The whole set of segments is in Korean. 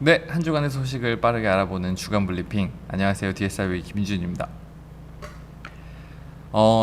네, 한 주간의 소식을 빠르게 알아보는 주간 블리핑. 안녕하세요, DSRV 김준입니다.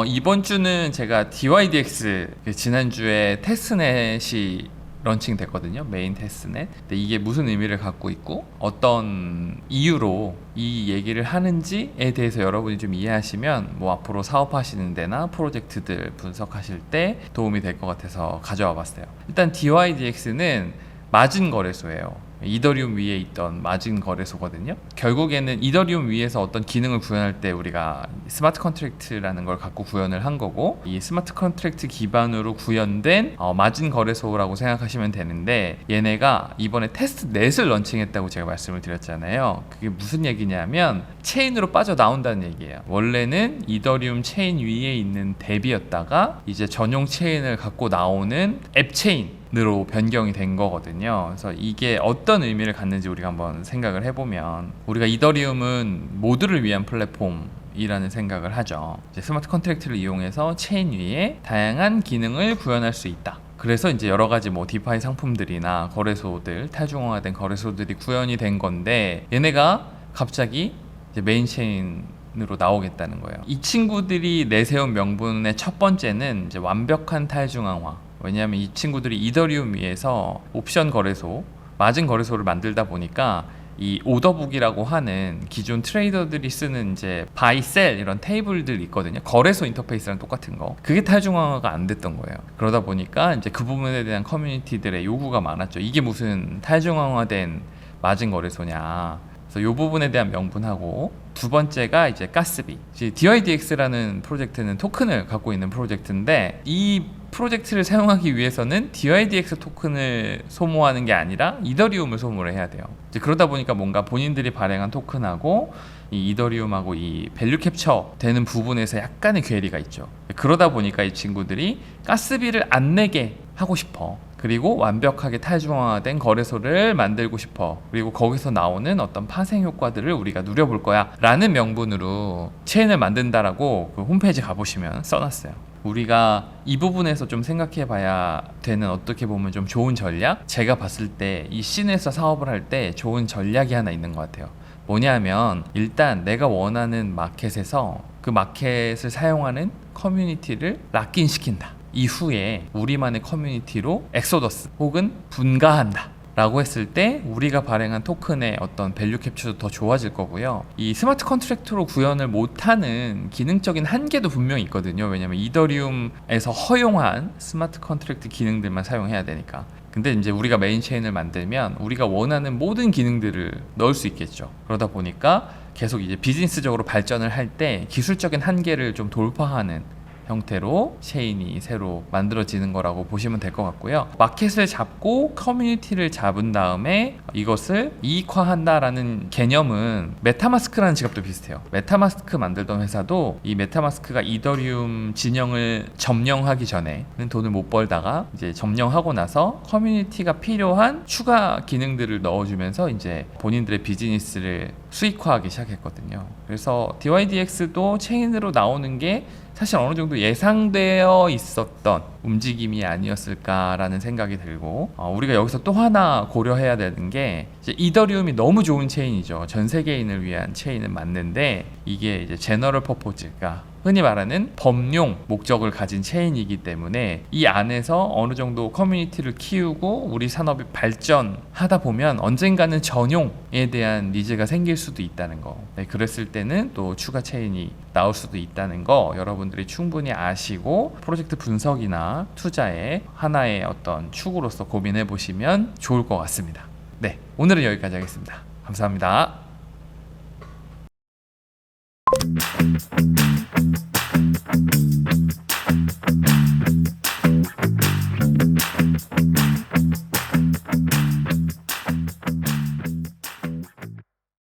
이번 주는 제가 DYDX 지난주에 테스트넷이 런칭됐거든요. 메인 테스트넷. 근데 이게 무슨 의미를 갖고 있고 어떤 이유로 이 얘기를 하는지에 대해서 여러분이 좀 이해하시면 뭐 앞으로 사업하시는 데나 프로젝트들 분석하실 때 도움이 될 것 같아서 가져와 봤어요. 일단 DYDX는 마진 거래소예요. 이더리움 위에 있던 마진 거래소거든요. 결국에는 이더리움 위에서 어떤 기능을 구현할 때 우리가 스마트 컨트랙트라는 걸 갖고 구현을 한 거고, 이 스마트 컨트랙트 기반으로 구현된 마진 거래소라고 생각하시면 되는데, 얘네가 이번에 테스트넷을 런칭했다고 제가 말씀을 드렸잖아요. 그게 무슨 얘기냐면 체인으로 빠져나온다는 얘기예요. 원래는 이더리움 체인 위에 있는 뎁이었다가 이제 전용 체인을 갖고 나오는 앱 체인 으로 변경이 된 거거든요. 그래서 이게 어떤 의미를 갖는지 우리가 한번 생각을 해보면, 우리가 이더리움은 모두를 위한 플랫폼이라는 생각을 하죠. 이제 스마트 컨트랙트를 이용해서 체인 위에 다양한 기능을 구현할 수 있다. 그래서 이제 여러 가지 뭐 디파이 상품들이나 거래소들, 탈중앙화된 거래소들이 구현이 된 건데, 얘네가 갑자기 이제 메인 체인으로 나오겠다는 거예요. 이 친구들이 내세운 명분의 첫 번째는 이제 완벽한 탈중앙화. 왜냐하면 이 친구들이 이더리움 위에서 옵션 거래소, 마진 거래소를 만들다 보니까 이 오더북이라고 하는 기존 트레이더들이 쓰는 이제 바이 셀 이런 테이블들 있거든요. 거래소 인터페이스랑 똑같은 거. 그게 탈중앙화가 안 됐던 거예요. 그러다 보니까 이제 그 부분에 대한 커뮤니티들의 요구가 많았죠. 이게 무슨 탈중앙화된 마진 거래소냐. 그래서 이 부분에 대한 명분하고, 두 번째가 이제 가스비. DYDX라는 프로젝트는 토큰을 갖고 있는 프로젝트인데, 이 프로젝트를 사용하기 위해서는 DYDX 토큰을 소모하는 게 아니라 이더리움을 소모를 해야 돼요. 이제 그러다 보니까 뭔가 본인들이 발행한 토큰하고 이 이더리움하고 이 밸류 캡처 되는 부분에서 약간의 괴리가 있죠. 그러다 보니까 이 친구들이 가스비를 안 내게 하고 싶어. 그리고 완벽하게 탈중앙화된 거래소를 만들고 싶어. 그리고 거기서 나오는 어떤 파생 효과들을 우리가 누려볼 거야 라는 명분으로 체인을 만든다라고 그 홈페이지 가보시면 써놨어요. 우리가 이 부분에서 좀 생각해 봐야 되는, 어떻게 보면 좀 좋은 전략? 제가 봤을 때 이 씬에서 사업을 할 때 좋은 전략이 하나 있는 것 같아요. 뭐냐면, 일단 내가 원하는 마켓에서 그 마켓을 사용하는 커뮤니티를 락인시킨다. 이후에 우리만의 커뮤니티로 엑소더스 혹은 분가한다 라고 했을 때 우리가 발행한 토큰의 어떤 밸류 캡처도 더 좋아질 거고요. 이 스마트 컨트랙트로 구현을 못하는 기능적인 한계도 분명히 있거든요. 왜냐면 이더리움에서 허용한 스마트 컨트랙트 기능들만 사용해야 되니까. 근데 이제 우리가 메인 체인을 만들면 우리가 원하는 모든 기능들을 넣을 수 있겠죠. 그러다 보니까 계속 이제 비즈니스적으로 발전을 할 때 기술적인 한계를 좀 돌파하는 형태로 체인이 새로 만들어지는 거라고 보시면 될 것 같고요. 마켓을 잡고 커뮤니티를 잡은 다음에 이것을 이익화한다라는 개념은 메타마스크라는 지갑도 비슷해요. 메타마스크 만들던 회사도 이 메타마스크가 이더리움 진영을 점령하기 전에는 돈을 못 벌다가 이제 점령하고 나서 커뮤니티가 필요한 추가 기능들을 넣어주면서 이제 본인들의 비즈니스를 수익화하기 시작했거든요. 그래서 DYDX도 체인으로 나오는 게 사실 어느 정도 예상되어 있었던 움직임이 아니었을까라는 생각이 들고, 우리가 여기서 또 하나 고려해야 되는 게, 이제 이더리움이 너무 좋은 체인이죠. 전 세계인을 위한 체인은 맞는데, 이게 이제 제너럴 퍼포즈가 흔히 말하는 범용 목적을 가진 체인이기 때문에 이 안에서 어느 정도 커뮤니티를 키우고 우리 산업이 발전하다 보면 언젠가는 전용에 대한 니즈가 생길 수도 있다는 거. 네, 그랬을 때는 또 추가 체인이 나올 수도 있다는 거 여러분들이 충분히 아시고 프로젝트 분석이나 투자의 하나의 어떤 축으로서 고민해 보시면 좋을 것 같습니다. 네, 오늘은 여기까지 하겠습니다. 감사합니다.